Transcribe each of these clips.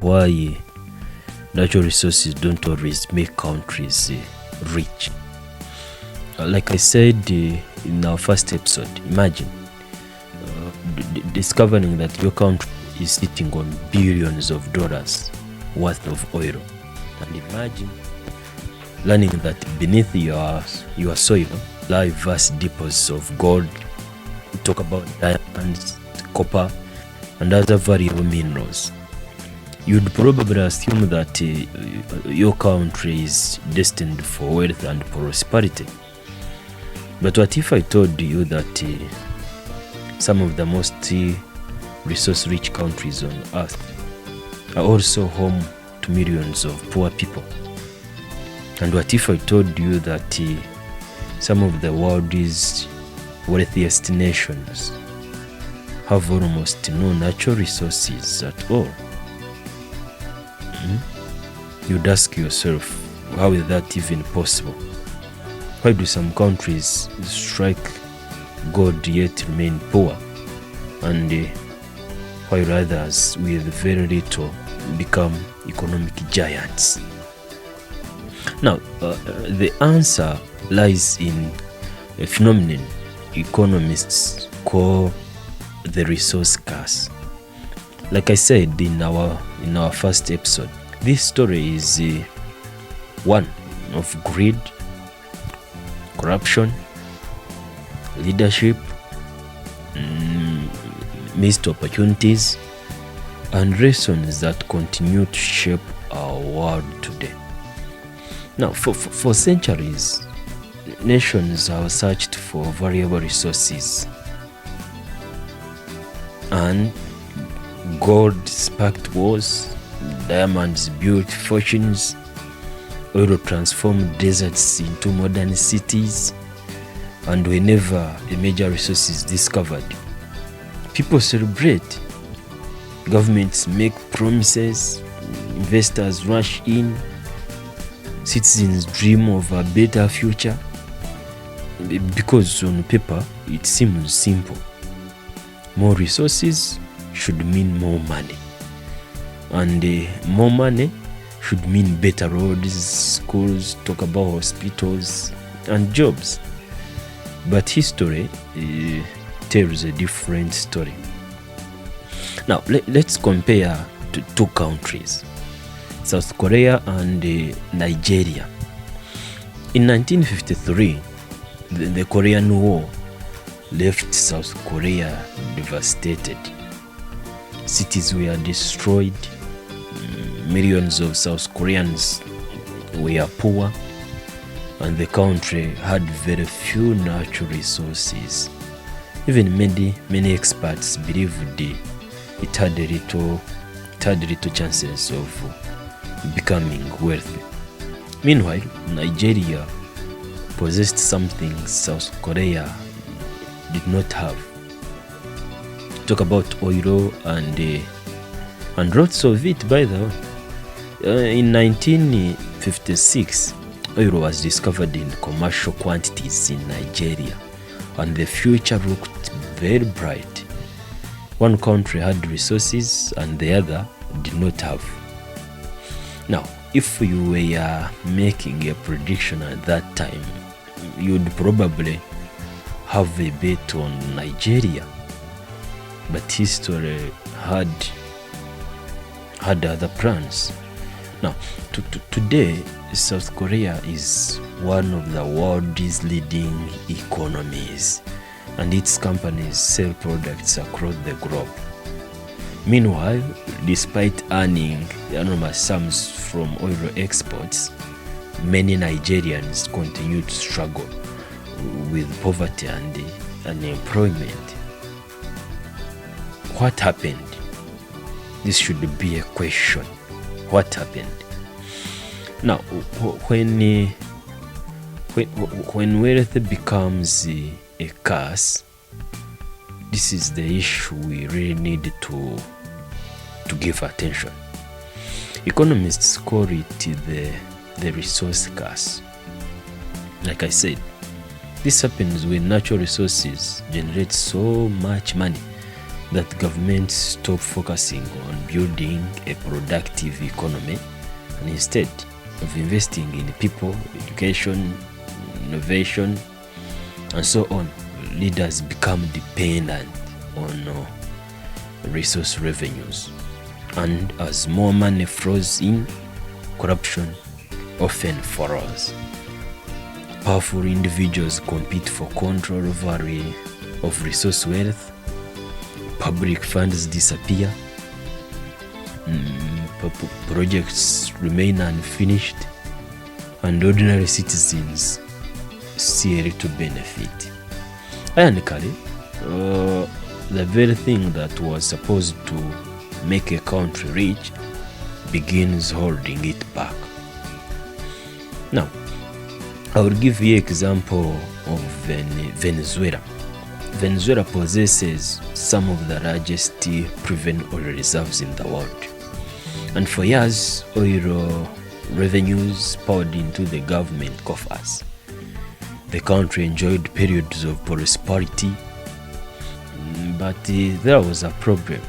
why natural resources don't always make countries rich. Like I said in our first episode, imagine discovering that your country is sitting on billions of dollars worth of oil. And imagine learning that beneath your soil lie vast deposits of gold. We talk about diamonds, copper, and other valuable minerals. You'd probably assume that your country is destined for wealth and prosperity. But what if I told you that some of the most resource-rich countries on earth are also home to millions of poor people? And what if I told you that some of the world's wealthiest nations have almost no natural resources at all? You'd ask yourself, how is that even possible? Why do some countries strike gold yet remain poor, and while others with very little become economic giants? Now, the answer lies in a phenomenon economists call the resource curse. Like I said in our first episode, this story is one of greed, corruption, leadership, missed opportunities, and lessons that continue to shape our world today. Now, for centuries, nations have searched for valuable resources, and gold sparked wars, diamonds built fortunes, oil transformed deserts into modern cities, and whenever a major resource is discovered, people celebrate, governments make promises, investors rush in, citizens dream of a better future, because on paper it seems simple. More resources should mean more money, and more money should mean better roads, schools, talk about hospitals and jobs. But history tells a different story. Now let's compare two countries, South Korea and Nigeria. In 1953, the Korean War left South Korea devastated. Cities were destroyed, millions of South Koreans were poor, and the country had very few natural resources. Even many experts believed it had little chances of becoming wealthy. Meanwhile, Nigeria possessed something South Korea did not have. Talk about oil and lots of it, by the way. In 1956, oil was discovered in commercial quantities in Nigeria, and the future looked very bright. One country had resources and the other did not have. Now, if you were making a prediction at that time, you'd probably have a bet on Nigeria. But history had other plans. Now, today, South Korea is one of the world's leading economies, and its companies sell products across the globe. Meanwhile, despite earning enormous sums from oil exports, many Nigerians continue to struggle with poverty and unemployment. What happened? This should be a question. What happened? Now, when wealth becomes a curse, this is the issue we really need to give attention. Economists call it the resource curse. Like I said, this happens when natural resources generate so much money that governments stop focusing on building a productive economy and instead of investing in people, education, innovation, and so on, leaders become dependent on resource revenues. And as more money flows in, corruption often follows. Powerful individuals compete for control of resource wealth, public funds disappear, projects remain unfinished, and ordinary citizens see a little benefit. Ironically, the very thing that was supposed to make a country rich begins holding it back. Now, I will give you an example of Venezuela. Venezuela possesses some of the largest proven oil reserves in the world. And for years, oil revenues poured into the government coffers. The country enjoyed periods of prosperity, but there was a problem.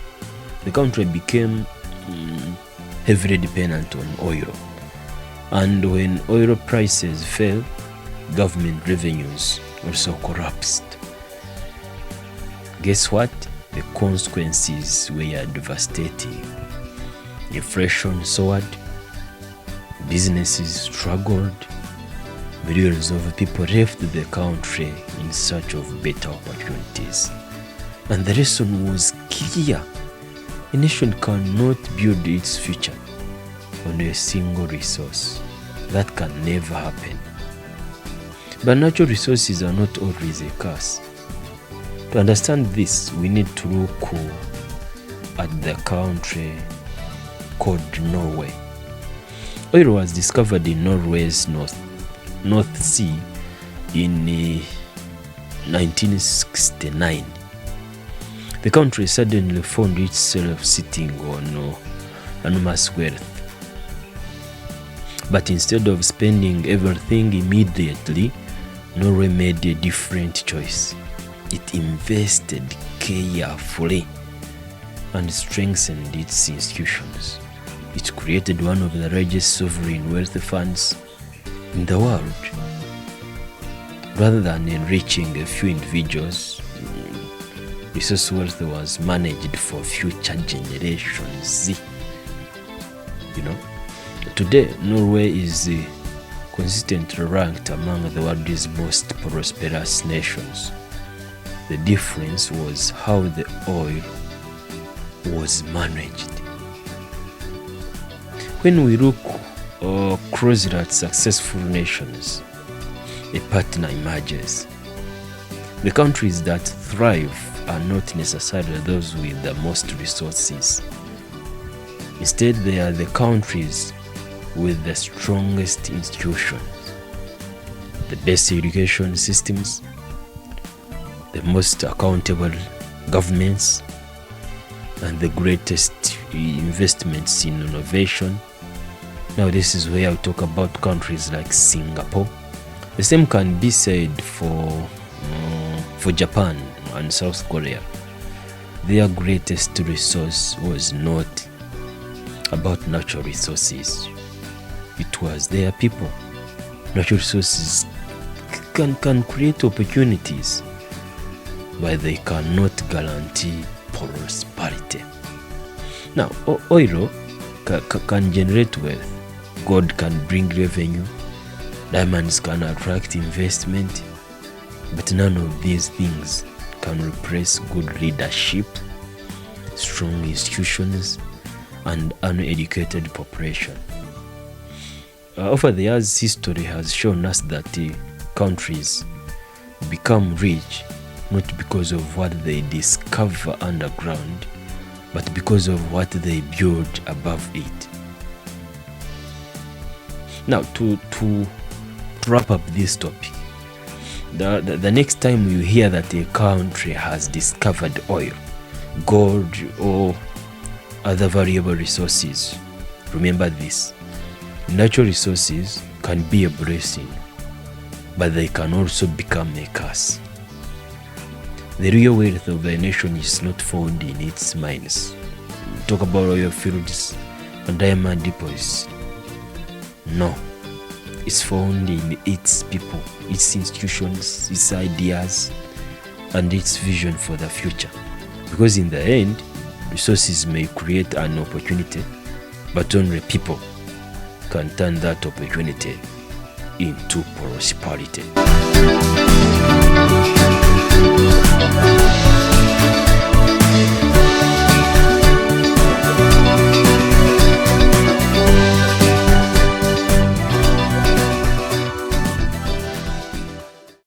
The country became heavily dependent on oil. And when oil prices fell, government revenues also collapsed. Guess what? The consequences were devastating. Inflation soared, businesses struggled, millions of people left the country in search of better opportunities. And the lesson was clear. A nation cannot build its future on a single resource. That can never happen. But natural resources are not always a curse. To understand this, we need to look at the country called Norway. Oil was discovered in Norway's North Sea in 1969. The country suddenly found itself sitting on enormous wealth. But instead of spending everything immediately, Norway made a different choice. It invested carefully and strengthened its institutions. It created one of the largest sovereign wealth funds in the world. Rather than enriching a few individuals, resource wealth was managed for future generations. Today, Norway is consistently ranked among the world's most prosperous nations. The difference was how the oil was managed. When we look closer at successful nations, a pattern emerges. The countries that thrive are not necessarily those with the most resources. Instead, they are the countries with the strongest institutions, the best education systems, the most accountable governments, and the greatest investments in innovation. Now, this is where I talk about countries like Singapore. The same can be said for Japan and South Korea. Their greatest resource was not about natural resources. It was their people. Natural resources can create opportunities, but they cannot guarantee prosperity. Now, oil can generate wealth. Gold can bring revenue. Diamonds can attract investment. But none of these things can replace good leadership, strong institutions, and uneducated population. Over the years, history has shown us that countries become rich not because of what they discover underground, but because of what they build above it. Now, to wrap up this topic, the next time you hear that a country has discovered oil, gold, or other valuable resources, remember this: natural resources can be a blessing, but they can also become a curse. The real wealth of a nation is not found in its mines. Talk about oil fields and diamond deposits. No, it's found in its people, its institutions, its ideas, and its vision for the future. Because in the end, resources may create an opportunity, but only people can turn that opportunity into prosperity.